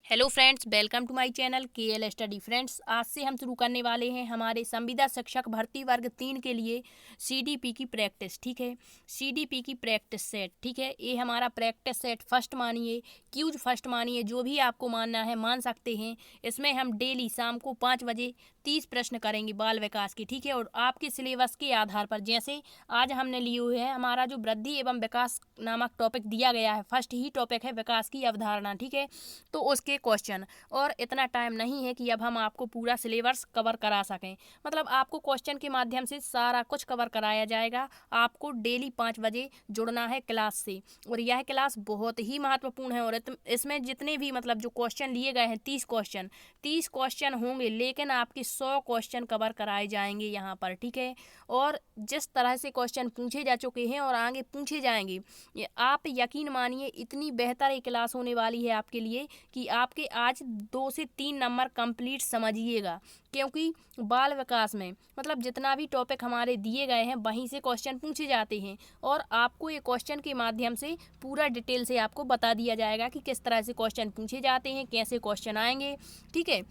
Hello friends, welcome to my channel KL study. Friends, आज से हम शुरू करने वाले हैं हमारे संविदा शिक्षक भर्ती वर्ग 3 के लिए सीडीपी की प्रैक्टिस। ठीक है, सीडीपी की प्रैक्टिस सेट। ठीक है, ये हमारा प्रैक्टिस सेट फर्स्ट मानिए, क्यूज फर्स्ट मानिए, जो भी आपको मानना है मान सकते हैं। इसमें हम डेली शाम को 5 बजे 30 प्रश्न करेंगे बाल विकास के। ठीक है, और आपके सिलेबस के आधार पर, जैसे आज हमने लिए हुए हैं, हमारा जो वृद्धि एवं विकास नामक टॉपिक दिया गया है, फर्स्ट ही टॉपिक है विकास की अवधारणा। ठीक है, तो उसके क्वेश्चन, और इतना टाइम नहीं है कि अब हम आपको पूरा सिलेबस कवर करा सकें। मतलब आपको क्वेश्चन के माध्यम से सारा कुछ कवर कराया जाएगा। आपको डेली 5 बजे जुड़ना है क्लास से, और यह क्लास बहुत ही महत्वपूर्ण है। और इसमें जितने भी मतलब जो क्वेश्चन लिए गए हैं 30 क्वेश्चन होंगे, लेकिन आपके 100 क्वेश्चन कवर कराए जाएंगे यहाँ पर। ठीक है, और जिस तरह से क्वेश्चन पूछे जा चुके हैं और आगे पूछे जाएंगे, ये आप यकीन मानिए इतनी बेहतर ये क्लास होने वाली है आपके लिए कि आपके आज 2 से 3 नंबर कंप्लीट समझिएगा। क्योंकि बाल विकास में मतलब जितना भी टॉपिक हमारे दिए गए हैं वहीं से क्वेश्चन पूछे जाते हैं, और आपको ये क्वेश्चन के माध्यम से पूरा डिटेल से आपको बता दिया जाएगा कि किस तरह से क्वेश्चन पूछे जाते हैं, कैसे क्वेश्चन आएंगे। ठीक है,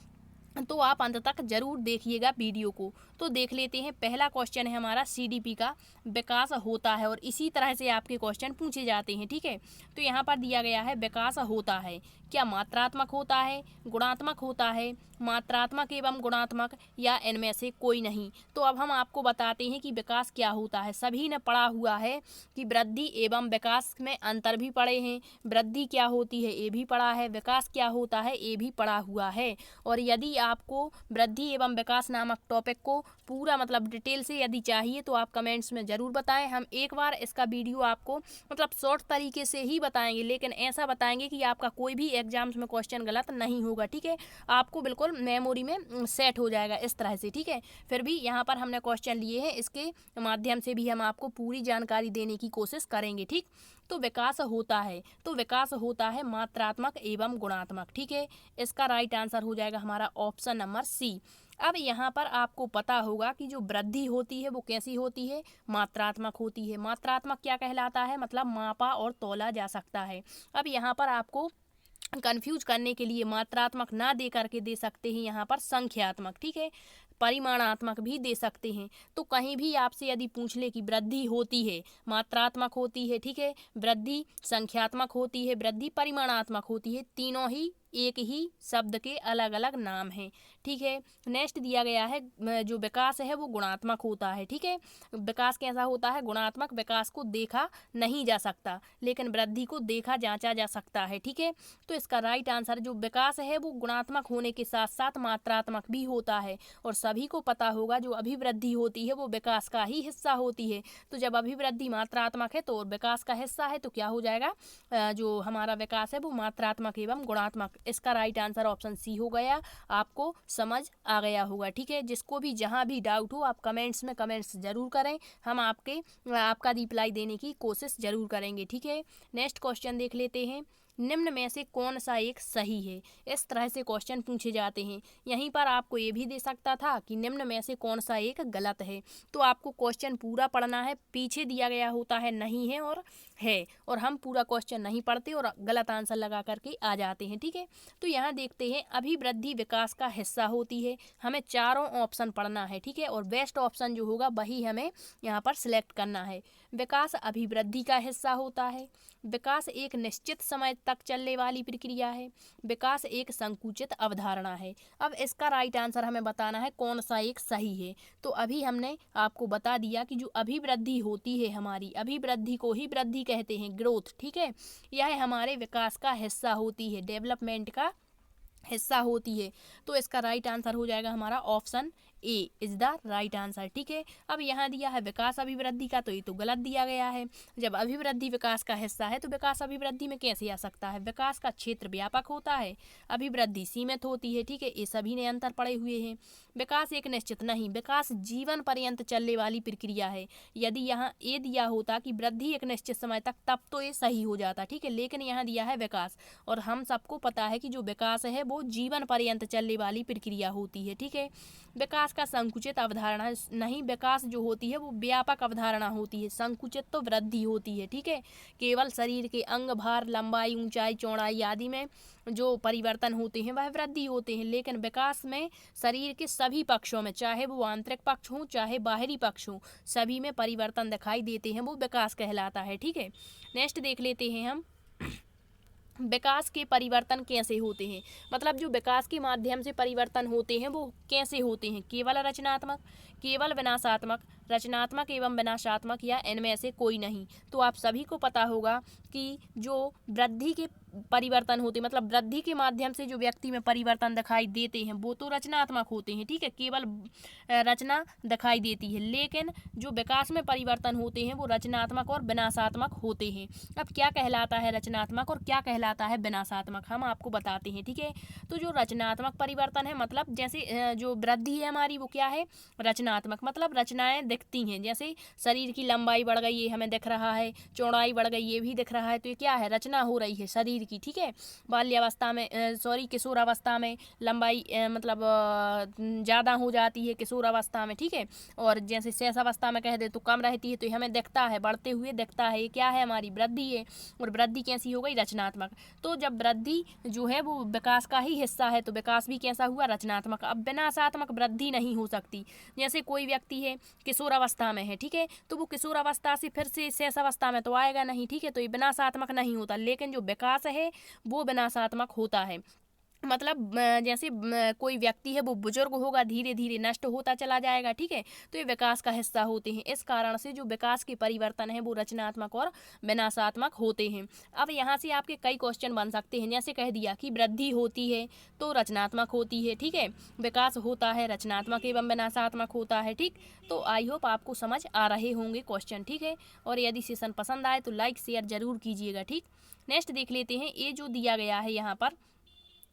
तो आप अंत तक जरूर देखिएगा वीडियो को। तो देख लेते हैं, पहला क्वेश्चन है हमारा सीडीपी का विकास होता है, और इसी तरह से आपके क्वेश्चन पूछे जाते हैं। ठीक है, तो यहाँ पर दिया गया है विकास होता है, क्या मात्रात्मक होता है, गुणात्मक होता है, मात्रात्मक एवं गुणात्मक, या इनमें से कोई नहीं। तो अब हम आपको बताते हैं कि विकास क्या होता है। सभी ने पढ़ा हुआ है कि वृद्धि एवं विकास में अंतर भी पढ़े हैं। वृद्धि क्या होती है ये भी पढ़ा है, विकास क्या होता है ये भी पढ़ा हुआ है। और यदि आपको वृद्धि एवं विकास नामक टॉपिक को पूरा मतलब डिटेल से यदि चाहिए तो आप कमेंट्स में ज़रूर बताएं। हम एक बार इसका वीडियो आपको मतलब शॉर्ट तरीके से ही बताएंगे, लेकिन ऐसा बताएंगे कि आपका कोई भी एग्जाम्स में क्वेश्चन गलत नहीं होगा। ठीक है, आपको बिल्कुल मेमोरी में सेट हो जाएगा इस तरह से। ठीक है, फिर भी यहाँ पर हमने क्वेश्चन लिए हैं, इसके माध्यम से भी हम आपको पूरी जानकारी देने की कोशिश करेंगे। ठीक, तो विकास होता है, तो विकास होता है मात्रात्मक एवं गुणात्मक। ठीक है, इसका राइट आंसर हो जाएगा हमारा ऑप्शन नंबर सी। अब यहाँ पर आपको पता होगा कि जो वृद्धि होती है वो कैसी होती है, मात्रात्मक होती है। मात्रात्मक क्या कहलाता है, मतलब मापा और तौला जा सकता है। अब यहाँ पर आपको कंफ्यूज करने के लिए मात्रात्मक ना दे करके दे सकते हैं यहाँ पर संख्यात्मक। ठीक है, परिमाणात्मक भी दे सकते हैं। तो कहीं भी आपसे यदि पूछ ले कि वृद्धि होती है मात्रात्मक होती है, ठीक है, वृद्धि संख्यात्मक होती है, वृद्धि परिमाणात्मक होती है, तीनों ही एक ही शब्द के अलग अलग नाम हैं। ठीक है, नेक्स्ट दिया गया है जो विकास है वो गुणात्मक होता है। ठीक है, विकास कैसा होता है, गुणात्मक। विकास को देखा नहीं जा सकता, लेकिन वृद्धि को देखा जांचा जा सकता है। ठीक है, तो इसका राइट आंसर जो विकास है वो गुणात्मक होने के साथ साथ मात्रात्मक भी होता है। और सभी को पता होगा जो अभिवृद्धि होती है वो विकास का ही हिस्सा होती है। तो जब अभिवृद्धि मात्रात्मक है तो विकास का हिस्सा है, तो क्या हो जाएगा, जो हमारा विकास है वो मात्रात्मक एवं गुणात्मक। इसका राइट आंसर ऑप्शन सी हो गया। आपको समझ आ गया होगा। ठीक है, जिसको भी जहाँ भी डाउट हो आप कमेंट्स में कमेंट्स जरूर करें, हम आपका रिप्लाई देने की कोशिश जरूर करेंगे। ठीक है, नेक्स्ट क्वेश्चन देख लेते हैं, निम्न में से कौन सा एक सही है। इस तरह से क्वेश्चन पूछे जाते हैं। यहीं पर आपको ये भी दे सकता था कि निम्न में से कौन सा एक गलत है। तो आपको क्वेश्चन पूरा पढ़ना है, पीछे दिया गया होता है नहीं है और है, और हम पूरा क्वेश्चन नहीं पढ़ते और गलत आंसर लगा करके आ जाते हैं। ठीक है, तो यहाँ देखते हैं, अभिवृद्धि विकास का हिस्सा होती है। हमें चारों ऑप्शन पढ़ना है। ठीक है, और बेस्ट ऑप्शन जो होगा वही हमें यहाँ पर सिलेक्ट करना है। विकास अभिवृद्धि का हिस्सा होता है। विकास एक निश्चित समय तक चलने वाली प्रक्रिया है। विकास एक संकुचित अवधारणा है। अब इसका राइट आंसर हमें बताना है कौन सा एक सही है। तो अभी हमने आपको बता दिया कि जो अभिवृद्धि होती है, हमारी अभिवृद्धि को ही वृद्धि कहते हैं, ग्रोथ। ठीक है, यह हमारे विकास का हिस्सा होती है, डेवलपमेंट का हिस्सा होती है। तो इसका राइट आंसर हो जाएगा हमारा option A is the right answer. ठीक है, अब यहाँ दिया है विकास अभिवृद्धि का, तो ये तो गलत दिया गया है। जब अभिवृद्धि विकास का हिस्सा है तो विकास अभिवृद्धि में कैसे आ सकता है। विकास का क्षेत्र व्यापक होता है, अभिवृद्धि सीमित होती है। ठीक है, ये सभी ने अंतर पड़े हुए हैं। विकास एक निश्चित नहीं, विकास जीवन पर्यंत चलने वाली प्रक्रिया है। यदि यहाँ ये दिया होता कि वृद्धि एक निश्चित समय तक, तब तो ये सही हो जाता। ठीक है, लेकिन यहाँ दिया है विकास, और हम सबको पता है कि जो विकास है वो जीवन पर्यंत चलने वाली प्रक्रिया होती है। ठीक है, विकास का संकुचित अवधारणा नहीं, विकास जो होती है वो व्यापक अवधारणा होती है, संकुचित तो वृद्धि होती है, ठीक है। केवल शरीर के अंग, भार, लंबाई, ऊंचाई, चौड़ाई आदि में जो परिवर्तन होते हैं वह वृद्धि होते हैं, लेकिन विकास में शरीर के सभी पक्षों में, चाहे वो आंतरिक पक्ष हो चाहे बाहरी पक्ष हो, सभी में परिवर्तन दिखाई देते हैं, वो विकास कहलाता है, ठीक है। नेक्स्ट देख लेते हैं हम, विकास के परिवर्तन कैसे होते हैं, मतलब जो विकास के माध्यम से परिवर्तन होते हैं वो कैसे होते हैं, केवल रचनात्मक, केवल विनाशात्मक, रचनात्मक एवं विनाशात्मक, या इनमें से कोई नहीं। तो आप सभी को पता होगा कि जो वृद्धि के परिवर्तन होते, मतलब वृद्धि के माध्यम से जो व्यक्ति में परिवर्तन दिखाई देते हैं वो तो रचनात्मक होते हैं, ठीक है, केवल रचना दिखाई देती है, लेकिन जो विकास में परिवर्तन होते हैं वो रचनात्मक और विनाशात्मक होते हैं। अब क्या कहलाता है रचनात्मक और क्या कहलाता है विनाशात्मक, हम आपको बताते हैं, ठीक है। तो जो रचनात्मक परिवर्तन है, मतलब जैसे जो वृद्धि है हमारी वो क्या है, रचनात्मक, मतलब रचनाएं दिखती हैं, जैसे शरीर की लंबाई बढ़ गई ये हमें दिख रहा है, चौड़ाई बढ़ गई ये भी दिख रहा है, तो ये क्या है, रचना हो रही है शरीर की, ठीक है। बाल्यावस्था में किशोरावस्था में लंबाई मतलब ज़्यादा हो जाती है किशोरावस्था में, ठीक है, और जैसे शैशवावस्था में कह दे तो कम रहती है, तो ये हमें दिखता है, बढ़ते हुए दिखता है, ये क्या है, हमारी वृद्धि है। और वृद्धि कैसी हो गई, रचनात्मक। तो जब वृद्धि जो है वो विकास का ही हिस्सा है, तो विकास भी कैसा हुआ, रचनात्मक। अब विनाशात्मक वृद्धि नहीं हो सकती, जैसे कोई व्यक्ति है किशोरावस्था में है, ठीक है, तो वो किशोरावस्था से फिर से शैशवावस्था में तो आएगा नहीं, ठीक है, तो ये विनाशात्मक नहीं होता, लेकिन जो विकास है वो विनाशात्मक होता है। मतलब जैसे कोई व्यक्ति है वो बुजुर्ग होगा, धीरे धीरे नष्ट होता चला जाएगा, ठीक है, तो ये विकास का हिस्सा होते हैं। इस कारण से जो विकास के परिवर्तन है वो रचनात्मक और विनाशात्मक होते हैं। अब यहाँ से आपके कई क्वेश्चन बन सकते हैं, जैसे कह दिया कि वृद्धि होती है तो रचनात्मक होती है, ठीक है, विकास होता है रचनात्मक एवं विनाशात्मक होता है, ठीक। तो आई होप आपको समझ आ रहे होंगे क्वेश्चन, ठीक है, और यदि सेशन पसंद आए तो लाइक शेयर जरूर कीजिएगा, ठीक। नेक्स्ट देख लेते हैं, ये जो दिया गया है यहाँ पर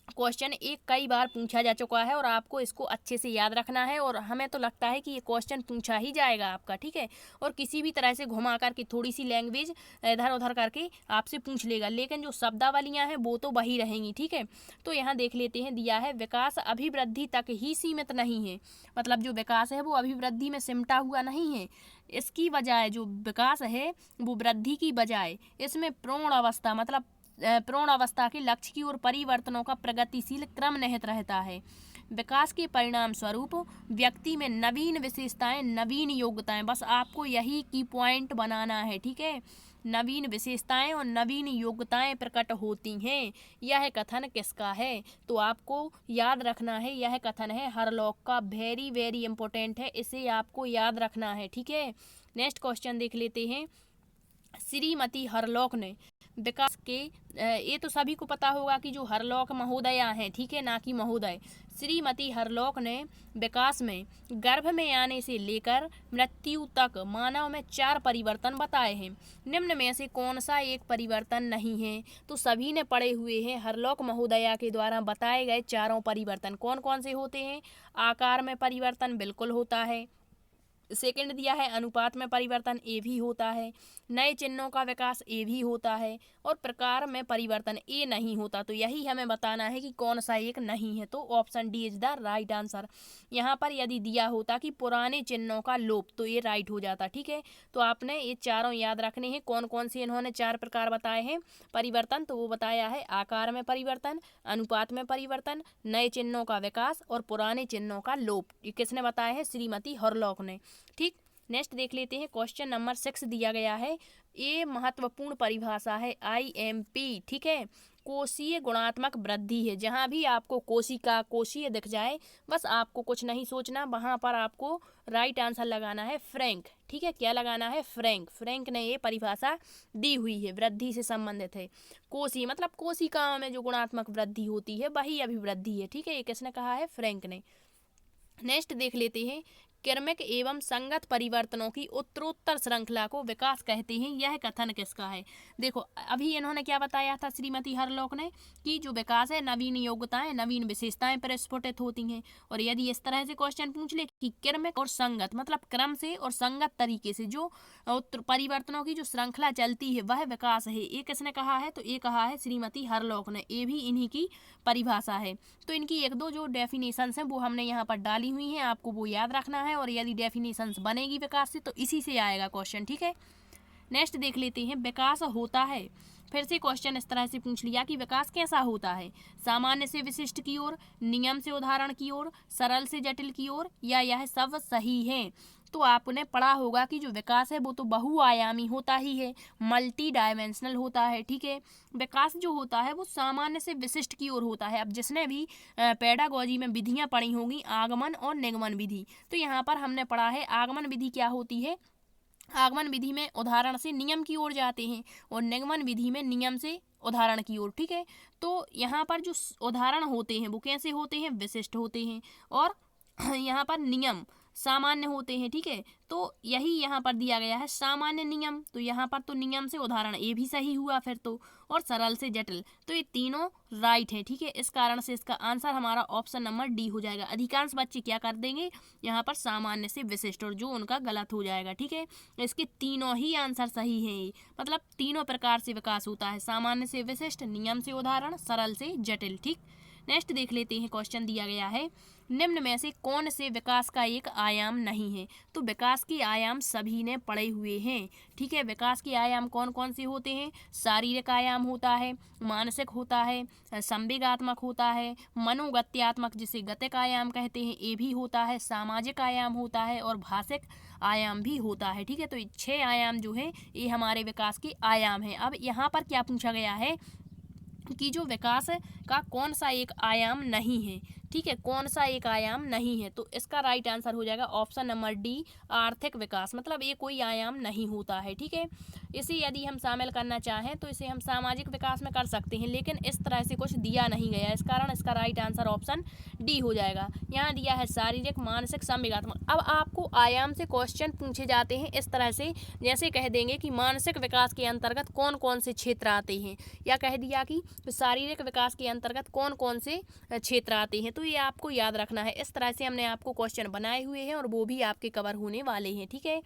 क्वेश्चन एक कई बार पूछा जा चुका है और आपको इसको अच्छे से याद रखना है, और हमें तो लगता है कि ये क्वेश्चन पूछा ही जाएगा आपका, ठीक है, और किसी भी तरह से घुमा करके थोड़ी सी लैंग्वेज इधर उधर करके आपसे पूछ लेगा, लेकिन जो शब्दावलियाँ हैं वो तो वही रहेंगी, ठीक है। तो यहाँ देख लेते हैं, दिया है विकास अभिवृद्धि तक ही सीमित नहीं है, मतलब जो विकास है वो अभिवृद्धि में सिमटा हुआ नहीं है, इसकी बजाय जो विकास है वो वृद्धि की बजाय इसमें प्रौढ़ अवस्था, मतलब प्रौढ़ अवस्था के लक्ष्य की ओर परिवर्तनों का प्रगतिशील क्रम निहित रहता है। विकास के परिणाम स्वरूप व्यक्ति में नवीन विशेषताएं, नवीन योग्यताएं, बस आपको यही की पॉइंट बनाना है, ठीक है, नवीन विशेषताएं और नवीन योग्यताएं प्रकट होती हैं। यह कथन किसका है, तो आपको याद रखना है, यह कथन है हरलॉक का, वेरी वेरी इंपॉर्टेंट है, इसे आपको याद रखना है, ठीक है। नेक्स्ट क्वेश्चन देख लेते हैं, श्रीमती हरलॉक ने विकास के ये तो सभी को पता होगा कि जो हरलॉक महोदया हैं, ठीक है, ना कि महोदय, श्रीमती हरलॉक ने विकास में गर्भ में आने से लेकर मृत्यु तक मानव में 4 परिवर्तन बताए हैं, निम्न में से कौन सा एक परिवर्तन नहीं है, तो सभी ने पढ़े हुए हैं, हरलॉक महोदया के द्वारा बताए गए चारों परिवर्तन कौन कौन से होते हैं, आकार में परिवर्तन बिल्कुल होता है, सेकंड दिया है अनुपात में परिवर्तन, ए भी होता है, नए चिन्हों का विकास ए भी होता है, और प्रकार में परिवर्तन ए नहीं होता, तो यही हमें बताना है कि कौन सा एक नहीं है, तो option D is the right answer. यहाँ पर यदि दिया होता कि पुराने चिन्हों का लोप तो ये राइट हो जाता, ठीक है। तो आपने ये चारों याद रखने हैं, कौन कौन से इन्होंने 4 प्रकार बताए हैं परिवर्तन, तो वो बताया है आकार में परिवर्तन, अनुपात में परिवर्तन, नए चिन्हों का विकास और पुराने चिन्हों का लोप। ये किसने बताया है, श्रीमती हरलॉक ने, ठीक। नेक्स्ट देख लेते हैं, क्वेश्चन नंबर 6 दिया गया है, ये महत्वपूर्ण परिभाषा है IMP, ठीक है, कोशीय गुणात्मक वृद्धि है। जहाँ भी आपको कोशिका, कोशीय दिख जाए बस आपको कुछ नहीं सोचना, वहाँ पर आपको राइट आंसर लगाना है फ्रैंक, ठीक है, क्या लगाना है, फ्रैंक। फ्रैंक ने ये परिभाषा दी हुई है, वृद्धि से संबंधित है। कोशी मतलब कोशिकाओं में जो गुणात्मक वृद्धि होती है वही अभिवृद्धि है, ठीक है, ये किसने कहा है, फ्रैंक ने। नेक्स्ट देख लेते हैं, क्रमिक एवं संगत परिवर्तनों की उत्तरोत्तर श्रृंखला को विकास कहते हैं, यह कथन किसका है। देखो अभी इन्होंने क्या बताया था श्रीमती हरलॉक ने, कि जो विकास है नवीन योग्यताएं, नवीन विशेषताएं प्रस्फुटित होती हैं, और यदि इस तरह से क्वेश्चन पूछ ले कि क्रमिक और संगत मतलब क्रम से और संगत तरीके से जो परिवर्तनों की जो श्रृंखला चलती है वह विकास है। ये किसने कहा है? तो ये कहा है श्रीमती हरलॉक ने। ये भी इन्हीं की परिभाषा है। तो इनकी एक दो जो डेफिनेशंस हैं वो हमने यहाँ पर डाली हुई हैं, आपको वो याद रखना है। और यदि डेफिनेशंस बनेगी विकास से तो इसी से आएगा क्वेश्चन, ठीक है। नेक्स्ट देख लेते हैं, विकास होता है। फिर से क्वेश्चन इस तरह से पूछ लिया कि विकास कैसा होता है, सामान्य से विशिष्ट की ओर, नियम से उदाहरण की ओर, सरल से जटिल की ओर, या यह सब सही है। तो आपने पढ़ा होगा कि जो विकास है वो तो बहुआयामी होता ही है, मल्टी डायमेंशनल होता है, ठीक है। विकास जो होता है वो सामान्य से विशिष्ट की ओर होता है। अब जिसने भी पेडागोजी में विधियां पढ़ी होंगी, आगमन और निगमन विधि, तो यहाँ पर हमने पढ़ा है आगमन विधि क्या होती है। आगमन विधि में उदाहरण से नियम की ओर जाते हैं और निगमन विधि में नियम से उदाहरण की ओर, ठीक है। तो यहाँ पर जो उदाहरण होते हैं वो कैसे होते हैं? विशिष्ट होते हैं। और यहाँ पर नियम सामान्य होते हैं, ठीक है। तो यही यहाँ पर दिया गया है सामान्य नियम, तो यहाँ पर तो नियम से उदाहरण ये भी सही हुआ फिर तो। और सरल से जटिल, तो ये तीनों राइट है, ठीक है। इस कारण से इसका आंसर हमारा ऑप्शन नंबर डी हो जाएगा। अधिकांश बच्चे क्या कर देंगे यहाँ पर सामान्य से विशिष्ट, और जो उनका गलत हो जाएगा, ठीक है। इसके तीनों ही आंसर सही हैं, मतलब तीनों प्रकार से विकास होता है, सामान्य से विशिष्ट, नियम से उदाहरण, सरल से जटिल, ठीक। नेक्स्ट देख लेते हैं, क्वेश्चन दिया गया है, निम्न में से कौन से विकास का एक आयाम नहीं है। तो विकास के आयाम सभी ने पढ़े हुए हैं, ठीक है। विकास के आयाम कौन कौन से होते हैं? शारीरिक आयाम होता है, मानसिक होता है, संवेगात्मक होता है, मनोगत्यात्मक जिसे गतिक आयाम कहते हैं ये भी होता है, सामाजिक आयाम होता है, और भाषिक आयाम भी होता है, ठीक है। तो 6 आयाम जो है ये हमारे विकास के आयाम हैं। अब यहाँ पर क्या पूछा गया है कि जो विकास का कौन सा एक आयाम नहीं है, ठीक है, कौन सा एक आयाम नहीं है। तो इसका राइट आंसर हो जाएगा ऑप्शन नंबर डी, आर्थिक विकास, मतलब ये कोई आयाम नहीं होता है, ठीक है। इसे यदि हम शामिल करना चाहें तो इसे हम सामाजिक विकास में कर सकते हैं, लेकिन इस तरह से कुछ दिया नहीं गया, इस कारण इसका राइट आंसर ऑप्शन डी हो जाएगा। यहाँ दिया है शारीरिक, मानसिक, संवेगात्मक। अब आपको आयाम से क्वेश्चन पूछे जाते हैं इस तरह से, जैसे कह देंगे कि मानसिक विकास के अंतर्गत कौन कौन से क्षेत्र आते हैं, या कह दिया कि शारीरिक विकास के अंतर्गत कौन कौन से क्षेत्र आते हैं। तो ये आपको याद रखना है। इस तरह से हमने आपको क्वेश्चन बनाए हुए हैं और वो भी आपके कवर होने वाले हैं, ठीक है।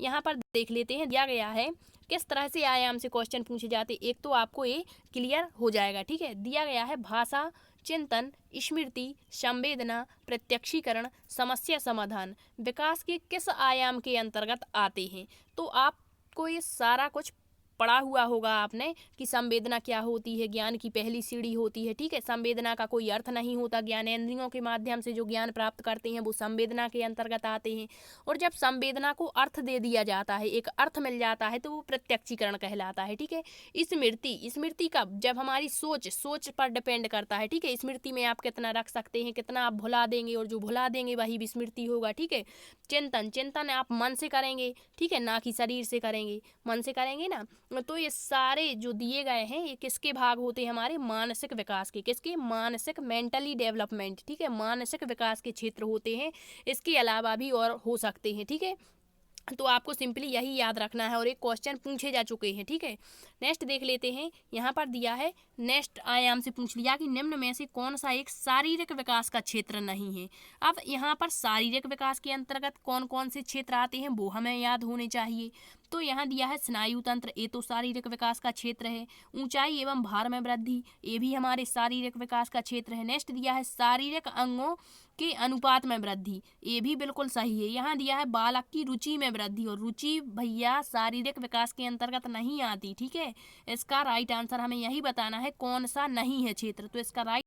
यहाँ पर देख लेते हैं, दिया गया है किस तरह से आयाम से क्वेश्चन पूछे जाते। एक तो आपको ये क्लियर हो जाएगा, ठीक है। दिया गया है भाषा, चिंतन, स्मृति, संवेदना, प्रत्यक्षीकरण, समस्या समाधान विकास के किस आयाम के अंतर्गत आते हैं। तो आपको ये सारा कुछ पढ़ा हुआ होगा आपने कि संवेदना क्या होती है, ज्ञान की पहली सीढ़ी होती है, ठीक है। संवेदना का कोई अर्थ नहीं होता, ज्ञानेंद्रियों के माध्यम से जो ज्ञान प्राप्त करते हैं वो संवेदना के अंतर्गत आते हैं। और जब संवेदना को अर्थ दे दिया जाता है, एक अर्थ मिल जाता है, तो वो प्रत्यक्षीकरण कहलाता है, ठीक है। स्मृति का जब हमारी सोच पर डिपेंड करता है, ठीक है। स्मृति में आप कितना रख सकते हैं, कितना आप भुला देंगे, और जो भुला देंगे वही भी स्मृति होगा, ठीक है। चिंतन आप मन से करेंगे, ठीक है, ना कि शरीर से करेंगे, मन से करेंगे ना। तो ये सारे जो दिए गए हैं ये किसके भाग होते हैं? हमारे मानसिक विकास के। किसके? मानसिक, मेंटली डेवलपमेंट, ठीक है, मानसिक विकास के क्षेत्र होते हैं। इसके अलावा भी और हो सकते हैं, ठीक है। तो आपको सिंपली यही याद रखना है, और एक क्वेश्चन पूछे जा चुके हैं, ठीक है। नेक्स्ट देख लेते हैं, यहाँ पर दिया है नेक्स्ट आयाम से पूछ लिया कि निम्न में से कौन सा एक शारीरिक विकास का क्षेत्र नहीं है। अब यहाँ पर शारीरिक विकास के अंतर्गत कौन कौन से क्षेत्र आते हैं वो हमें याद होने चाहिए। तो यहाँ दिया है स्नायु तंत्र, ये तो शारीरिक विकास का क्षेत्र है। ऊंचाई एवं भार में वृद्धि, ये भी हमारे शारीरिक विकास का क्षेत्र है। नेक्स्ट दिया है शारीरिक अंगों के अनुपात में वृद्धि, ये भी बिल्कुल सही है। यहाँ दिया है बालक की रुचि में वृद्धि, और रुचि भैया शारीरिक विकास के अंतर्गत नहीं आती, ठीक है। इसका राइट आंसर हमें यही बताना है कौन सा नहीं है क्षेत्र, तो इसका राइट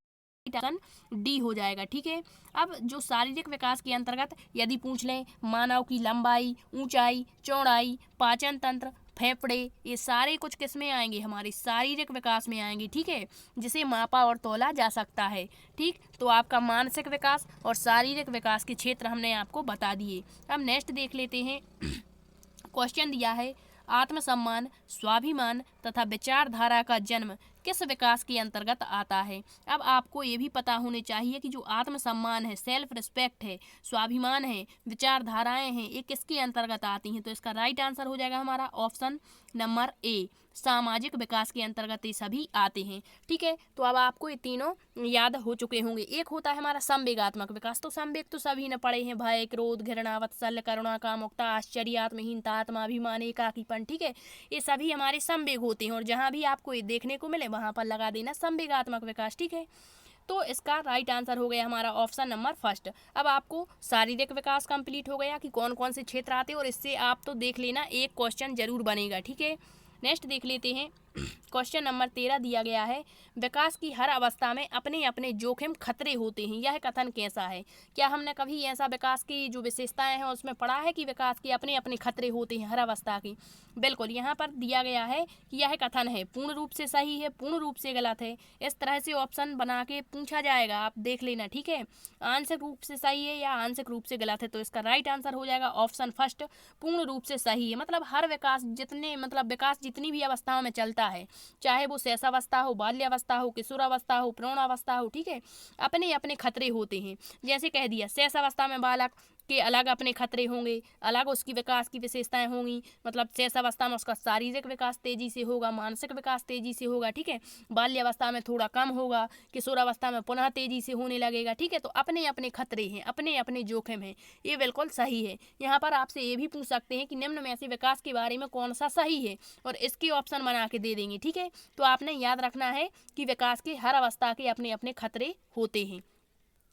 आंसर डी हो जाएगा, ठीक है। अब जो शारीरिक विकास के अंतर्गत यदि पूछ लें, मानव की लंबाई, ऊंचाई, चौड़ाई, पाचन तंत्र, फेफड़े, ये सारे कुछ किस में आएंगे? हमारे शारीरिक विकास में आएंगे, ठीक है, जिसे मापा और तोला जा सकता है, ठीक। तो आपका मानसिक विकास और शारीरिक विकास के क्षेत्र हमने आपको बता दिए। अब नेक्स्ट देख लेते हैं, क्वेश्चन दिया है आत्मसम्मान, स्वाभिमान तथा विचारधारा का जन्म किस विकास के अंतर्गत आता है। अब आपको ये भी पता होने चाहिए कि जो आत्मसम्मान है, सेल्फ रिस्पेक्ट है, स्वाभिमान है, विचारधाराएं हैं, ये किसके अंतर्गत आती हैं। तो इसका राइट आंसर हो जाएगा हमारा ऑप्शन नंबर ए, सामाजिक विकास के अंतर्गत ये सभी आते हैं। ठीक है, तो अब आपको ये तीनों याद हो चुके होंगे। एक होता है हमारा संवेगात्मक विकास, तो संवेग तो सभी ने पढ़े हैं, भय, क्रोध, घृणा, वात्सल्य, करुणा, कामुकता, आश्चर्य, आत्महीनता, आत्माभिमान, एकाकीपन। ठीक है, ये सभी हमारे संवेग होते हैं, और जहाँ भी आपको ये देखने को मिले वहाँ पर लगा देना संवेगात्मक विकास। ठीक है, तो इसका राइट आंसर हो गया हमारा ऑप्शन नंबर फर्स्ट। अब आपको शारीरिक विकास कंप्लीट हो गया कि कौन कौन से क्षेत्र आते हैं, और इससे आप तो देख लेना एक क्वेश्चन जरूर बनेगा। ठीक है, नेक्स्ट देख लेते हैं। क्वेश्चन नंबर 13 दिया गया है, विकास की हर अवस्था में अपने अपने जोखिम खतरे होते हैं, यह कथन कैसा है? क्या हमने कभी ऐसा विकास की जो विशेषताएं हैं उसमें पढ़ा है कि विकास के अपने अपने खतरे होते हैं हर अवस्था की? बिल्कुल, यहाँ पर दिया गया है कि यह कथन है पूर्ण रूप से सही है, पूर्ण रूप से गलत है। इस तरह से ऑप्शन बना के पूछा जाएगा, आप देख लेना। ठीक है, आंशिक रूप से सही है या आंशिक रूप से गलत है, तो इसका राइट आंसर हो जाएगा ऑप्शन फर्स्ट, पूर्ण रूप से सही है। मतलब हर विकास जितने मतलब विकास जितनी भी अवस्थाओं में चलता है, चाहे वो शैशवावस्था हो, बाल्यावस्था हो, किशोरावस्था हो, प्रौढ़ावस्था हो, ठीक है, अपने अपने खतरे होते हैं। जैसे कह दिया शैशवावस्था में बालक के अलग अपने खतरे होंगे, अलग उसकी विकास की विशेषताएं होंगी। मतलब शैशवावस्था में उसका शारीरिक विकास तेजी से होगा, मानसिक विकास तेजी से होगा। ठीक है, बाल्यावस्था में थोड़ा कम होगा, किशोरावस्था में पुनः तेजी से होने लगेगा। ठीक है, तो अपने अपने खतरे हैं, अपने अपने जोखिम हैं, ये बिल्कुल सही है। यहाँ पर आपसे ये भी पूछ सकते हैं कि निम्न में से विकास के बारे में कौन सा सही है, और इसके ऑप्शन बना के दे देंगे। ठीक है, तो आपने याद रखना है कि विकास के हर अवस्था के अपने अपने खतरे होते हैं।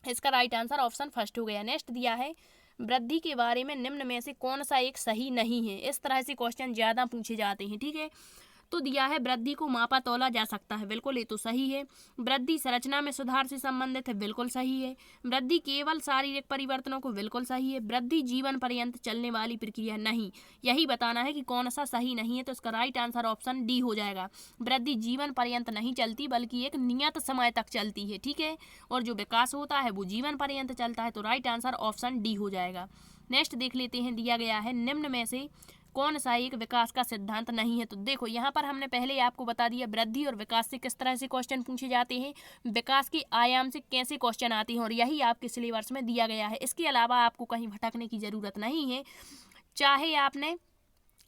इसका राइट आंसर ऑप्शन फर्स्ट हो गया। नेक्स्ट दिया है, वृद्धि के बारे में निम्न में से कौन सा एक सही नहीं है? इस तरह से क्वेश्चन ज़्यादा पूछे जाते हैं। ठीक है, तो दिया है वृद्धि को मापा तौला जा सकता है, बिल्कुल ये तो सही है। वृद्धि संरचना में सुधार से संबंधित है, बिल्कुल सही है। वृद्धि केवल शारीरिक परिवर्तनों को, बिल्कुल सही है। वृद्धि जीवन पर्यंत चलने वाली प्रक्रिया, नहीं। यही बताना है कि कौन सा सही नहीं है, तो इसका राइट आंसर ऑप्शन डी हो जाएगा। वृद्धि जीवन पर्यंत नहीं चलती, बल्कि एक नियत समय तक चलती है। ठीक है, और जो विकास होता है वो जीवन पर्यंत चलता है, तो राइट आंसर ऑप्शन डी हो जाएगा। नेक्स्ट देख लेते हैं, दिया गया है निम्न में से कौन सा एक विकास का सिद्धांत नहीं है? तो देखो यहाँ पर हमने पहले आपको बता दिया वृद्धि और विकास से किस तरह से क्वेश्चन पूछे जाते हैं, विकास के आयाम से कैसे क्वेश्चन आते हैं, और यही आपके सिलेबस में दिया गया है। इसके अलावा आपको कहीं भटकने की ज़रूरत नहीं है, चाहे आपने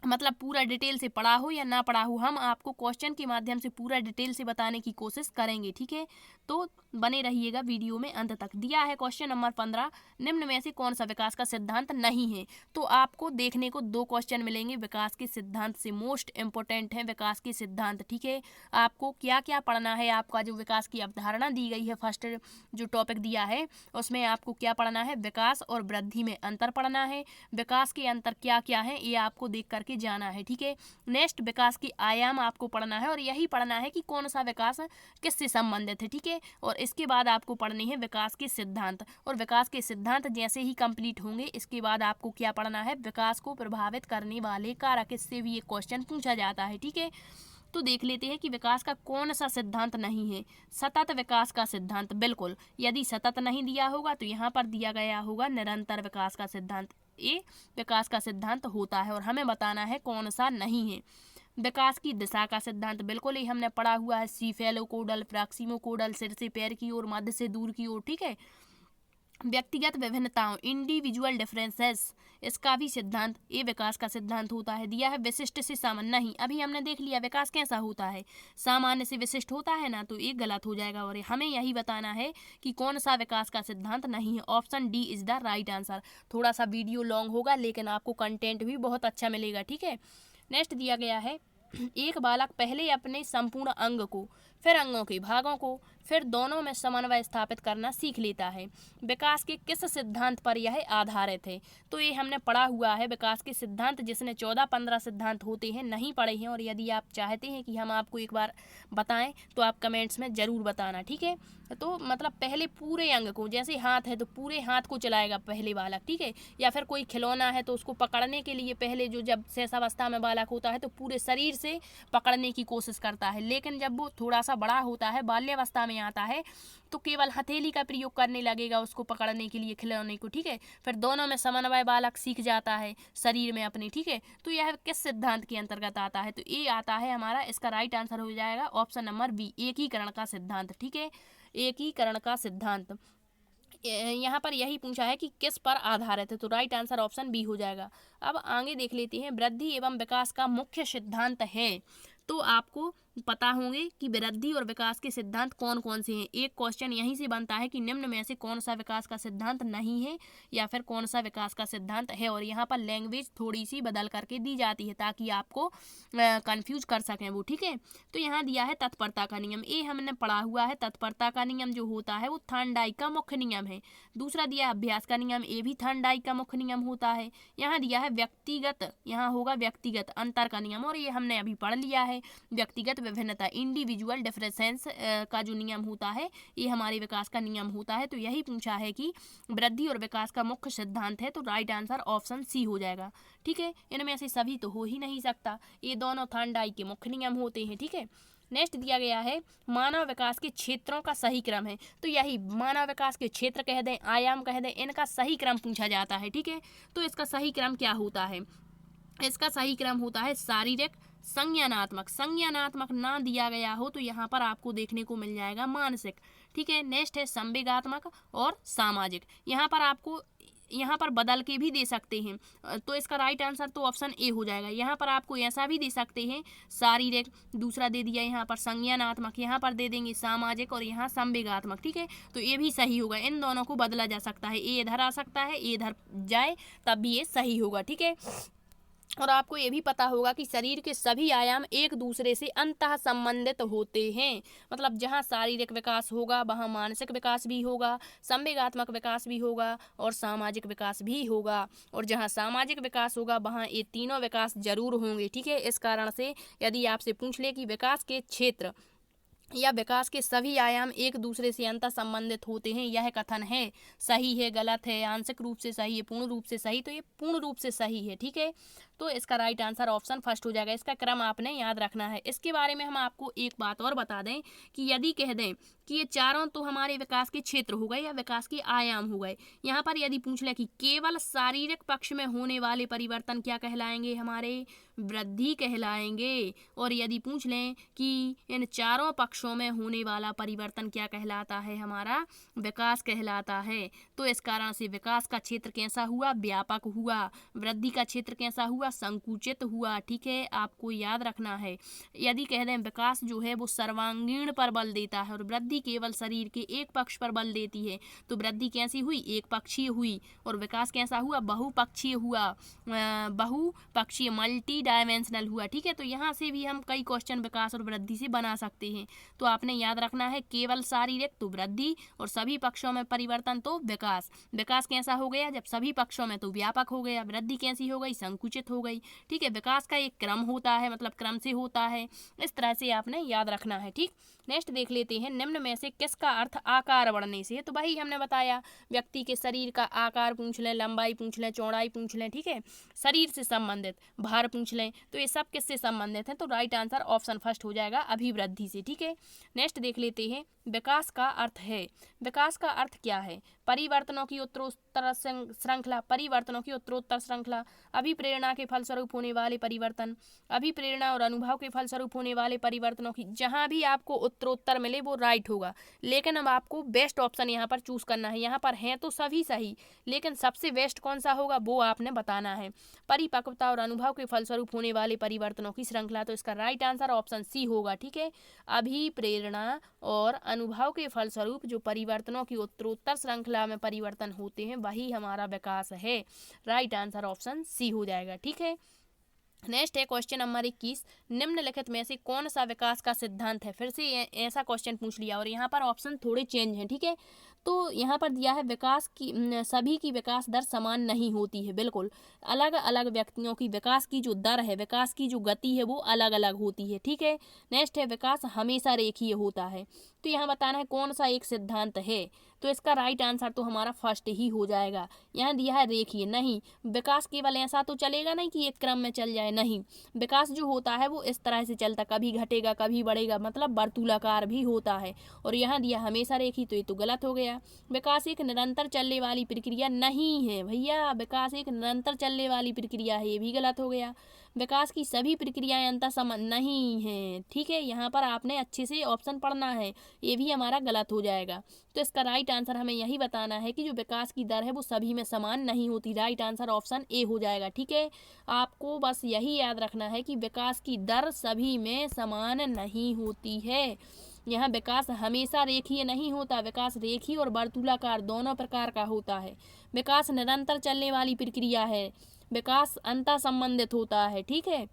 मतलब पूरा डिटेल से पढ़ा हो या ना पढ़ा हो, हम आपको क्वेश्चन के माध्यम से पूरा डिटेल से बताने की कोशिश करेंगे। ठीक है, तो बने रहिएगा वीडियो में अंत तक। दिया है क्वेश्चन नंबर 15, निम्न में से कौन सा विकास का सिद्धांत नहीं है? तो आपको देखने को दो क्वेश्चन मिलेंगे विकास के सिद्धांत से, मोस्ट इंपॉर्टेंट है विकास के सिद्धांत। ठीक है, आपको क्या क्या पढ़ना है, आपका जो विकास की अवधारणा दी गई है, फर्स्ट जो टॉपिक दिया है उसमें आपको क्या पढ़ना है, विकास और वृद्धि में अंतर पढ़ना है, विकास के अंतर क्या क्या है ये आपको देख करके जाना है। ठीक है, नेक्स्ट विकास के आयाम आपको पढ़ना है, और यही पढ़ना है कि कौन सा विकास किससे संबंधित है। ठीक है, और इसके बाद आपको पढ़नी है विकास के सिद्धांत, और विकास के सिद्धांत जैसे ही कंप्लीट होंगे इसके बाद आपको क्या पढ़ना है, विकास को प्रभावित करने वाले कारक। इससे भी एक क्वेश्चन पूछा जाता है। ठीक है, तो देख लेते हैं कि विकास का कौन सा सिद्धांत नहीं है। सतत विकास का सिद्धांत, बिल्कुल, यदि सतत नहीं दिया होगा तो यहाँ पर दिया गया होगा निरंतर विकास का सिद्धांत। ये विकास का सिद्धांत होता है, और हमें बताना है कौन सा नहीं है। विकास की दिशा का सिद्धांत, बिल्कुल ही हमने पढ़ा हुआ है, सीफेलोकोडल, प्रॉक्सिमोकोडल, सिर से पैर की ओर, मध्य से दूर की ओर। ठीक है, व्यक्तिगत विभिन्नताओं, इंडिविजुअल डिफरेंसेस, इसका भी सिद्धांत ये विकास का सिद्धांत होता है। दिया है विशिष्ट से सामान्य, नहीं, अभी हमने देख लिया विकास कैसा होता है, सामान्य से विशिष्ट होता है ना, तो ये गलत हो जाएगा, और हमें यही बताना है कि कौन सा विकास का सिद्धांत नहीं है। Option D is the right answer. थोड़ा सा वीडियो लॉन्ग होगा लेकिन आपको कंटेंट भी बहुत अच्छा मिलेगा। ठीक है, नेक्स्ट दिया गया है, एक बालक पहले अपने संपूर्ण अंग को, फिर अंगों के भागों को, फिर दोनों में समन्वय स्थापित करना सीख लेता है। विकास के किस सिद्धांत पर यह आधारित है? तो ये हमने पढ़ा हुआ है विकास के सिद्धांत, जिसने 14-15 सिद्धांत होते हैं, नहीं पढ़े हैं, और यदि आप चाहते हैं कि हम आपको एक बार बताएं तो आप कमेंट्स में ज़रूर बताना। ठीक है, तो मतलब पहले पूरे अंग को, जैसे हाथ है तो पूरे हाथ को चलाएगा पहले बालक। ठीक है, या फिर कोई खिलौना है तो उसको पकड़ने के लिए पहले जो जब शैशवावस्था में बालक होता है तो पूरे शरीर से पकड़ने की कोशिश करता है, लेकिन जब वो थोड़ा सा बड़ा होता है, बाल्यावस्था में आता है, तो केवल हथेली का प्रयोग करने लगेगा उसको पकड़ने के लिए, खिलौने को। ठीक है, फिर दोनों में समन्वय बालक सीख जाता है शरीर में अपने। ठीक है, तो यह किस सिद्धांत के अंतर्गत आता है? तो ये आता है हमारा, इसका राइट आंसर हो जाएगा ऑप्शन नंबर बी, एकीकरण का सिद्धांत। ठीक है, एकीकरण का सिद्धांत यहाँ पर यही पूछा है कि किस पर आधारित है, तो राइट आंसर ऑप्शन बी हो जाएगा। अब आगे देख लेते हैं, वृद्धि एवं विकास का मुख्य सिद्धांत है, तो आपको पता होंगे कि वृद्धि और विकास के सिद्धांत कौन कौन से हैं। एक क्वेश्चन यहीं से बनता है कि निम्न में से कौन सा विकास का सिद्धांत नहीं है या फिर कौन सा विकास का सिद्धांत है। और यहाँ पर लैंग्वेज थोड़ी सी बदल करके दी जाती है ताकि आपको कंफ्यूज कर सकें वो, ठीक है। तो यहाँ दिया है तत्परता का नियम, ये हमने पढ़ा हुआ है। तत्परता का नियम जो होता है वो थॉर्नडाइक का मुख्य नियम है। दूसरा दिया है अभ्यास का नियम, ये भी थॉर्नडाइक का मुख्य नियम होता है। यहाँ दिया है व्यक्तिगत, यहाँ होगा व्यक्तिगत अंतर का नियम, और ये हमने अभी पढ़ लिया है। व्यक्तिगत विभिन्नता, इंडिविजुअल डिफरेंसेस का जो नियम होता है ये हमारे विकास का नियम होता है। तो यही पूछा है कि वृद्धि और विकास का मुख्य सिद्धांत है, तो राइट आंसर ऑप्शन सी हो जाएगा, ठीक है। इनमें से सभी तो हो ही नहीं सकता, ये दोनों थॉर्नडाइक के मुख्य नियम होते हैं, ठीक है। नेक्स्ट दिया गया है मानव विकास के क्षेत्रों का सही क्रम है, तो यही मानव विकास के क्षेत्र कह दें, आयाम कह दें, इनका सही क्रम पूछा जाता है, ठीक है। तो इसका सही क्रम क्या होता है, इसका सही क्रम होता है शारीरिक, संज्ञानात्मक, संज्ञानात्मक ना दिया गया हो तो यहाँ पर आपको देखने को मिल जाएगा मानसिक, ठीक है। नेक्स्ट है संवेगात्मक और सामाजिक, यहाँ पर बदल के भी दे सकते हैं, तो इसका राइट आंसर तो ऑप्शन ए हो जाएगा। यहाँ पर आपको ऐसा भी दे सकते हैं शारीरिक, दूसरा दे दिया यहाँ पर संज्ञानात्मक, यहाँ पर दे देंगे सामाजिक और यहाँ संवेगात्मक, ठीक है। तो ये भी सही होगा, इन दोनों को बदला जा सकता है, ए इधर आ सकता है, ए इधर जाए तब भी ये सही होगा, ठीक है। और आपको ये भी पता होगा कि शरीर के सभी आयाम एक दूसरे से अंतः संबंधित होते हैं, मतलब जहाँ शारीरिक विकास होगा वहाँ मानसिक विकास भी होगा, संवेगात्मक विकास भी होगा और सामाजिक विकास भी होगा, और जहाँ सामाजिक विकास होगा वहाँ ये तीनों विकास जरूर होंगे, ठीक है। इस कारण से यदि आपसे पूछ ले कि विकास के क्षेत्र या विकास के सभी आयाम एक दूसरे से अंतर संबंधित होते हैं, यह कथन है सही है, गलत है, आंशिक रूप से सही है, पूर्ण रूप से सही, तो ये पूर्ण रूप से सही है, ठीक है। तो इसका राइट आंसर ऑप्शन फर्स्ट हो जाएगा, इसका क्रम आपने याद रखना है। इसके बारे में हम आपको एक बात और बता दें कि यदि कह दें कि ये चारों तो हमारे विकास के क्षेत्र हो गए या विकास के आयाम हो गए, यहाँ पर यदि पूछ ले कि केवल शारीरिक पक्ष में होने वाले परिवर्तन क्या कहलाएंगे, हमारे वृद्धि कहलाएंगे, और यदि पूछ लें कि इन चारों पक्षों में होने वाला परिवर्तन क्या कहलाता है, हमारा विकास कहलाता है। तो इस कारण से विकास का क्षेत्र कैसा हुआ, व्यापक हुआ, वृद्धि का क्षेत्र कैसा हुआ, संकुचित हुआ, ठीक है। आपको याद रखना है, यदि कह दें विकास जो है वो सर्वांगीण पर बल देता है और वृद्धि केवल शरीर के एक पक्ष पर बल देती है, तो वृद्धि कैसी हुई, एक पक्षीय हुई, और विकास कैसा हुआ, बहुपक्षीय हुआ, बहुपक्षीय मल्टी डायमेंशनल हुआ, ठीक है। तो यहाँ से भी हम कई क्वेश्चन विकास और वृद्धि से बना सकते हैं। तो आपने याद रखना है केवल शारीरिक तो वृद्धि और सभी पक्षों में परिवर्तन तो विकास। विकास कैसा हो गया, जब सभी पक्षों में तो व्यापक हो गया, वृद्धि कैसी हो गई, संकुचित हो गई, ठीक है। विकास का एक क्रम होता है, मतलब क्रम से होता है, इस तरह से आपने याद रखना है, ठीक। नेक्स्ट देख लेते हैं निम्न में से किसका अर्थ आकार बढ़ने से है, तो वही हमने बताया, व्यक्ति के शरीर का आकार पूछ लें, लंबाई पूछ लें, चौड़ाई पूछ लें, ठीक है, शरीर से संबंधित भार पूछ लें, तो ये सब किससे संबंधित हैं, तो राइट आंसर ऑप्शन फर्स्ट हो जाएगा अभिवृद्धि से, ठीक है। नेक्स्ट देख लेते हैं विकास का अर्थ है, विकास का अर्थ क्या है, परिवर्तनों की उत्तरोत्तर श्रृंखला, परिवर्तनों की उत्तरोत्तर श्रृंखला, अभिप्रेरणा के फलस्वरूप होने वाले परिवर्तन, अभिप्रेरणा और अनुभव के फलस्वरूप होने वाले परिवर्तनों की, जहां भी आपको उत्तरोत्तर मिले वो राइट होगा, लेकिन अब आपको बेस्ट ऑप्शन यहाँ पर चूज करना है। यहाँ पर हैं तो सभी सही, लेकिन सबसे बेस्ट कौन सा होगा वो आपने बताना है। परिपक्वता और अनुभव के फलस्वरूप होने वाले परिवर्तनों की श्रृंखला, तो इसका राइट आंसर ऑप्शन सी होगा, ठीक है। अभिप्रेरणा और अनुभव के फलस्वरूप जो परिवर्तनों की उत्तरोत्तर श्रृंखला में परिवर्तन होते हैं वही हमारा विकास है, राइट आंसर ऑप्शन सी हो जाएगा, ठीक है। नेक्स्ट है क्वेश्चन नंबर 21, निम्नलिखित में से कौन सा विकास का सिद्धांत है, फिर से ऐसा क्वेश्चन पूछ लिया और यहाँ पर ऑप्शन थोड़े चेंज हैं, ठीक है। तो यहाँ पर दिया है विकास की सभी की विकास दर समान नहीं होती है, बिल्कुल अलग अलग व्यक्तियों की विकास की जो दर है, विकास की जो गति है वो अलग अलग होती है, ठीक है। नेक्स्ट है विकास हमेशा रेखीय होता है, तो यहाँ बताना है कौन सा एक सिद्धांत है, तो इसका राइट आंसर तो हमारा फर्स्ट ही हो जाएगा। यहाँ दिया है रेखीय, नहीं, विकास केवल ऐसा तो चलेगा नहीं कि एक क्रम में चल जाए, नहीं, विकास जो होता है वो इस तरह से चलता, कभी घटेगा कभी बढ़ेगा, मतलब वर्तुलाकार भी होता है। और यहाँ दिया हमेशा रेखीय, तो ये तो गलत हो गया। विकास एक निरंतर चलने वाली प्रक्रिया नहीं है भैया, विकास एक निरंतर चलने वाली प्रक्रिया है, ये भी गलत हो गया। विकास की सभी प्रक्रियाएं अंतर समान नहीं है, ठीक है। यहाँ पर आपने अच्छे से ऑप्शन पढ़ना है, ये भी हमारा गलत हो जाएगा। तो इसका राइट आंसर हमें यही बताना है कि जो विकास की दर है वो सभी में समान नहीं होती। राइट आंसर ऑप्शन ए हो जाएगा। ठीक है, आपको बस यही याद रखना है कि विकास की दर सभी में समान नहीं होती है। यहाँ विकास हमेशा रेखीय नहीं होता, विकास रेखीय और वर्तुलाकार दोनों प्रकार का होता है। विकास निरंतर चलने वाली प्रक्रिया है, विकास अंतः संबंधित होता है। ठीक है,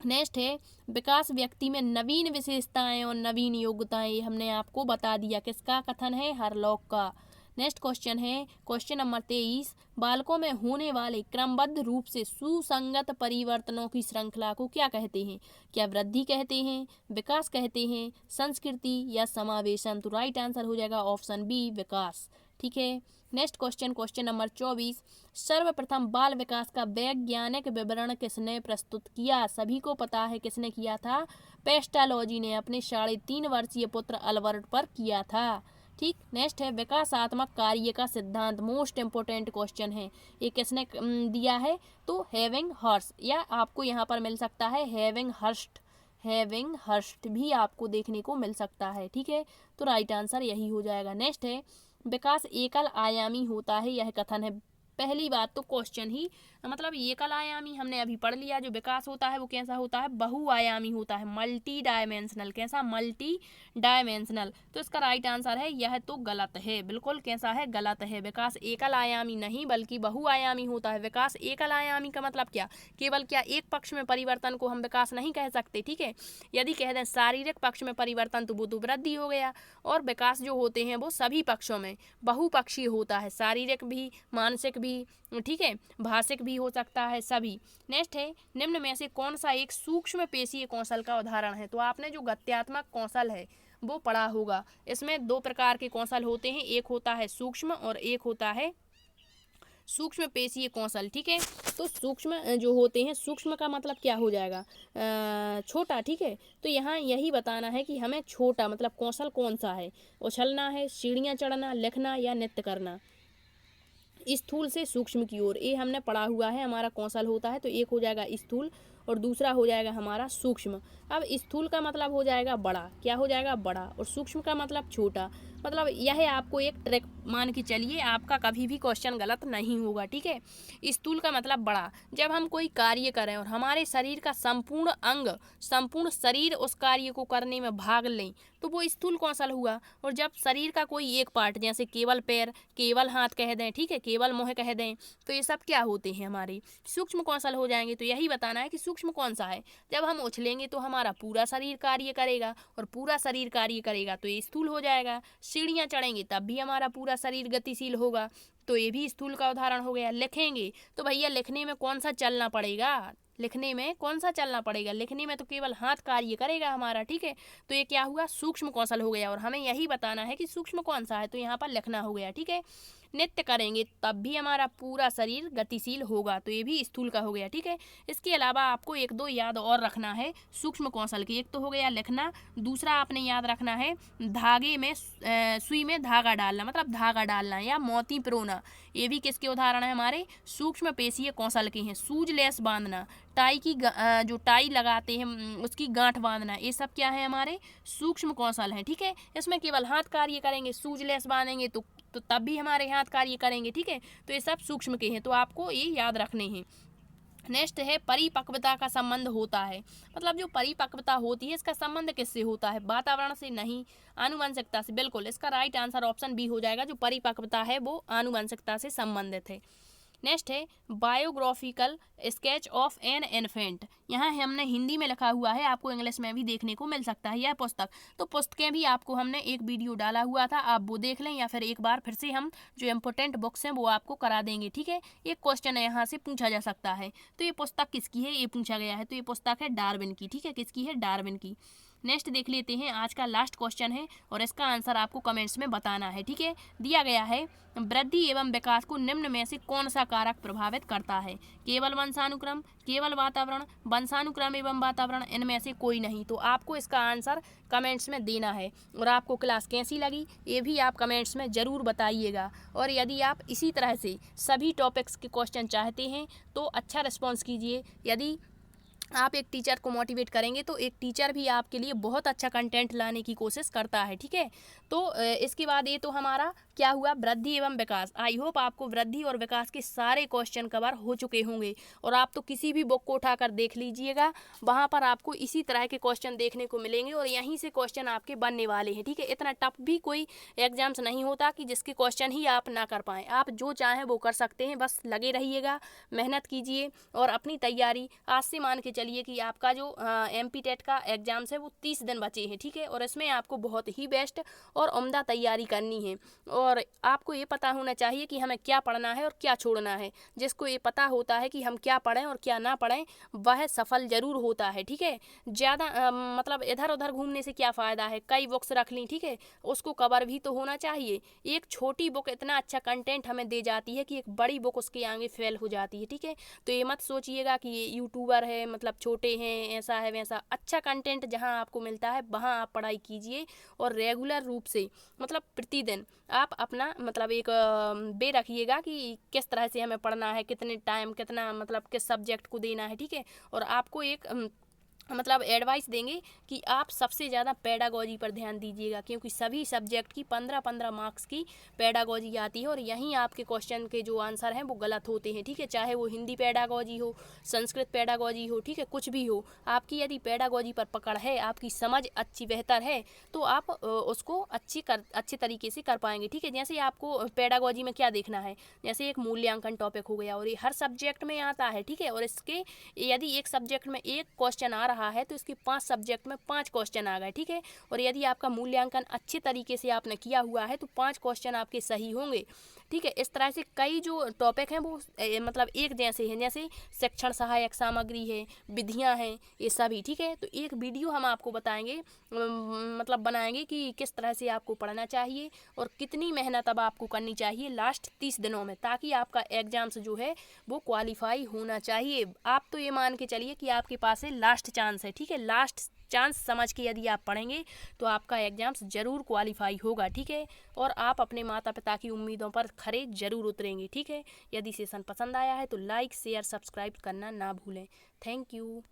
नेक्स्ट है विकास व्यक्ति में नवीन विशेषताएं और नवीन योग्यताएं, ये हमने आपको बता दिया। किसका कथन है? हरलॉक का। नेक्स्ट क्वेश्चन है क्वेश्चन नंबर 23, बालकों में होने वाले क्रमबद्ध रूप से सुसंगत परिवर्तनों की श्रृंखला को क्या कहते हैं? क्या वृद्धि कहते हैं, विकास कहते हैं, संस्कृति या समावेशन? तो राइट आंसर हो जाएगा ऑप्शन बी, विकास। ठीक है, नेक्स्ट क्वेश्चन क्वेश्चन नंबर 24, सर्वप्रथम बाल विकास का वैज्ञानिक विवरण किसने प्रस्तुत किया? सभी को पता है किसने किया था? पेस्टालॉजी ने अपने 3.5 वर्षीय पुत्र अल्बर्ट पर किया था। ठीक, नेक्स्ट है विकासात्मक कार्य का सिद्धांत, मोस्ट इम्पोर्टेंट क्वेश्चन है, ये किसने दिया है? तो हेविंग हर्स्ट, या आपको यहाँ पर मिल सकता है हेविंग हर्स्ट भी आपको देखने को मिल सकता है। ठीक है, तो राइट आंसर यही हो जाएगा। नेक्स्ट है विकास एकल आयामी होता है, यह कथन है। पहली बात तो क्वेश्चन ही मतलब एकल आयामी हमने अभी पढ़ लिया, जो विकास होता है वो कैसा होता है? बहुआयामी होता है, मल्टी डायमेंशनल। कैसा? Multi dimensional. तो इसका राइट आंसर है यह तो गलत है, बिल्कुल कैसा है? गलत है। विकास एकल आयामी नहीं बल्कि बहुआयामी होता है। विकास एकल आयामी का मतलब क्या? केवल क्या एक पक्ष में परिवर्तन को हम विकास नहीं कह सकते। ठीक है, यदि कह दें शारीरिक पक्ष में परिवर्तन तो वो तो वृद्धि हो गया, और विकास जो होते हैं वो सभी पक्षों में बहुपक्षीय होता है, शारीरिक भी, मानसिक भी, ठीक है, भाषिक भी हो सकता है, सभी। नेक्स्ट है निम्न में से कौन सा एक सूक्ष्म पेशीय कौशल का उदाहरण है? तो आपने जो गत्यात्मक कौशल है वो पढ़ा होगा। इसमें 2 प्रकार के कौशल होते हैं, एक होता है सूक्ष्म और एक होता है सूक्ष्म पेशीय कौशल। ठीक है, तो सूक्ष्म जो होते हैं, सूक्ष्म का मतलब क्या हो जाएगा? छोटा। ठीक है, तो यहाँ यही बताना है कि हमें छोटा मतलब कौशल कौन सा है? उछलना है, सीढ़ियाँ चढ़ना, लिखना या नृत्य करना? स्थूल से सूक्ष्म की ओर, ये हमने पढ़ा हुआ है, हमारा कौशल होता है। तो एक हो जाएगा स्थूल और दूसरा हो जाएगा हमारा सूक्ष्म। अब स्थूल का मतलब हो जाएगा बड़ा, क्या हो जाएगा? बड़ा, और सूक्ष्म का मतलब छोटा। मतलब यह आपको एक ट्रिक मान के चलिए, आपका कभी भी क्वेश्चन गलत नहीं होगा। ठीक है, स्थूल का मतलब बड़ा, जब हम कोई कार्य करें और हमारे शरीर का संपूर्ण अंग, संपूर्ण शरीर उस कार्य को करने में भाग लें तो वो स्थूल कौशल हुआ। और जब शरीर का कोई एक पार्ट, जैसे केवल पैर, केवल हाथ कह दें, ठीक है, केवल मुँह कह दें, तो ये सब क्या होते हैं? हमारे सूक्ष्म कौशल हो जाएंगे। तो यही बताना है कि सूक्ष्म कौन सा है। जब हम उछलेंगे तो हमारा पूरा शरीर कार्य करेगा, और पूरा शरीर कार्य करेगा तो ये स्थूल हो जाएगा। सीढ़ियाँ चढ़ेंगे तब भी हमारा पूरा शरीर गतिशील होगा, तो ये भी स्थूल का उदाहरण हो गया। लिखेंगे तो भैया लिखने में कौन सा चलना पड़ेगा? लिखने में कौन सा चलना पड़ेगा? लिखने में तो केवल हाथ कार्य करेगा हमारा। ठीक है, तो ये क्या हुआ? सूक्ष्म कौशल हो गया, और हमें यही बताना है कि सूक्ष्म कौन सा है, तो यहाँ पर लिखना हो गया। ठीक है, नृत्य करेंगे तब भी हमारा पूरा शरीर गतिशील होगा, तो ये भी स्थूल का हो गया। ठीक है, इसके अलावा आपको 1-2 याद और रखना है सूक्ष्म कौशल के। एक तो हो गया लिखना, दूसरा आपने याद रखना है धागे में सुई में धागा डालना, मतलब धागा डालना, या मोती पिरोना। ये भी किसके उदाहरण है? हमारे सूक्ष्म पेशीय कौशल के हैं। सूज लेस बांधना, टाई की जो टाई लगाते हैं उसकी गांठ बांधना, ये सब क्या है? हमारे सूक्ष्म कौशल हैं। ठीक है, इसमें केवल हाथ कार्य करेंगे, सूज लेस बांधेंगे तो तब भी हमारे हाथ कार्य करेंगे। ठीक है, तो ये सब सूक्ष्म के हैं, तो आपको ये याद रखने हैं। नेक्स्ट है परिपक्वता का संबंध होता है, मतलब जो परिपक्वता होती है इसका संबंध किससे होता है? वातावरण से नहीं, आनुवंशिकता से। बिल्कुल, इसका राइट आंसर ऑप्शन बी हो जाएगा, जो परिपक्वता है वो आनुवंशिकता से संबंधित है। नेक्स्ट है biographical sketch of an infant, यहाँ हमने हिंदी में लिखा हुआ है, आपको इंग्लिश में भी देखने को मिल सकता है यह पुस्तक। तो पुस्तकें भी आपको हमने एक वीडियो डाला हुआ था, आप वो देख लें, या फिर एक बार फिर से हम जो इम्पोर्टेंट बुक्स हैं वो आपको करा देंगे। ठीक है, एक क्वेश्चन यहाँ से पूछा जा सकता है, तो ये पुस्तक किसकी है? ये पूछा गया है, तो ये पुस्तक है डार्विन की। ठीक है, किसकी है? डार्विन की। नेक्स्ट देख लेते हैं, आज का लास्ट क्वेश्चन है और इसका आंसर आपको कमेंट्स में बताना है। ठीक है, दिया गया है वृद्धि एवं विकास को निम्न में से कौन सा कारक प्रभावित करता है? केवल वंशानुक्रम, केवल वातावरण, वंशानुक्रम एवं वातावरण, इनमें से कोई नहीं। तो आपको इसका आंसर कमेंट्स में देना है। और आपको क्लास कैसी लगी ये भी आप कमेंट्स में ज़रूर बताइएगा। और यदि आप इसी तरह से सभी टॉपिक्स के क्वेश्चन चाहते हैं तो अच्छा रिस्पॉन्स कीजिए। यदि आप एक टीचर को मोटिवेट करेंगे तो एक टीचर भी आपके लिए बहुत अच्छा कंटेंट लाने की कोशिश करता है, ठीक है। तो इसके बाद ये तो हमारा क्या हुआ, वृद्धि एवं विकास। आई होप आपको वृद्धि और विकास के सारे क्वेश्चन कवर हो चुके होंगे, और आप तो किसी भी बुक को उठाकर देख लीजिएगा, वहाँ पर आपको इसी तरह के क्वेश्चन देखने को मिलेंगे और यहीं से क्वेश्चन आपके बनने वाले हैं, ठीक है। इतना टफ भी कोई एग्जाम्स नहीं होता कि जिसके क्वेश्चन ही आप ना कर पाएँ। आप जो चाहें वो कर सकते हैं, बस लगे रहिएगा, मेहनत कीजिए और अपनी तैयारी आज से मान के चलिए कि आपका जो MP टेट का एग्जाम्स है वो 30 दिन बचे हैं, ठीक है। और इसमें आपको बहुत ही बेस्ट और उम्दा तैयारी करनी है, और आपको ये पता होना चाहिए कि हमें क्या पढ़ना है और क्या छोड़ना है। जिसको ये पता होता है कि हम क्या पढ़ें और क्या ना पढ़ें, वह सफल जरूर होता है, ठीक है। ज़्यादा मतलब इधर उधर घूमने से क्या फ़ायदा है, कई बुक्स रख ली, ठीक है, उसको कवर भी तो होना चाहिए। एक छोटी बुक इतना अच्छा कंटेंट हमें दे जाती है कि एक बड़ी बुक उसके आगे फेल हो जाती है, ठीक है। तो ये मत सोचिएगा कि ये यूट्यूबर है, मतलब छोटे हैं, ऐसा है वैसा। अच्छा कंटेंट जहाँ आपको मिलता है वहाँ आप पढ़ाई कीजिए, और रेगुलर रूप से मतलब प्रतिदिन आप अपना मतलब एक वे रखिएगा कि किस तरह से हमें पढ़ना है, कितने टाइम, कितना मतलब किस सब्जेक्ट को देना है, ठीक है। और आपको एक मतलब एडवाइस देंगे कि आप सबसे ज़्यादा पेडागॉजी पर ध्यान दीजिएगा, क्योंकि सभी सब्जेक्ट की 15-15 मार्क्स की पेडागॉजी आती है, और यहीं आपके क्वेश्चन के जो आंसर हैं वो गलत होते हैं, ठीक है। चाहे वो हिंदी पेडागॉजी हो, संस्कृत पेडागॉजी हो, ठीक है, कुछ भी हो, आपकी यदि पेडागॉजी पर पकड़ है, आपकी समझ अच्छी बेहतर है, तो आप उसको अच्छे तरीके से कर पाएंगे, ठीक है। जैसे आपको पेडागॉजी में क्या देखना है, जैसे एक मूल्यांकन टॉपिक हो गया, और ये हर सब्जेक्ट में आता है, ठीक है। और इसके यदि एक सब्जेक्ट में एक क्वेश्चन आ रहा है तो इसके 5 सब्जेक्ट में 5 क्वेश्चन आ गए, ठीक है। और यदि आपका मूल्यांकन अच्छे तरीके से आपने किया हुआ है तो 5 क्वेश्चन आपके सही होंगे, ठीक है। इस तरह से कई जो टॉपिक हैं वो मतलब एक जैसे हैं, जैसे शिक्षण सहायक सामग्री है, विधियां हैं, ये सभी, ठीक है। तो एक वीडियो हम आपको बताएंगे, मतलब बनाएंगे कि किस तरह से आपको पढ़ना चाहिए और कितनी मेहनत अब आपको करनी चाहिए लास्ट 30 दिनों में, ताकि आपका एग्जाम्स जो है वो क्वालिफाई होना चाहिए। आप तो ये मान के चलिए कि आपके पास है लास्ट चांस है, ठीक है। लास्ट चांस समझ के यदि आप पढ़ेंगे तो आपका एग्जाम्स ज़रूर क्वालिफाई होगा, ठीक है। और आप अपने माता पिता की उम्मीदों पर खरे ज़रूर उतरेंगे, ठीक है। यदि सेशन पसंद आया है तो लाइक शेयर सब्सक्राइब करना ना भूलें। Thank you.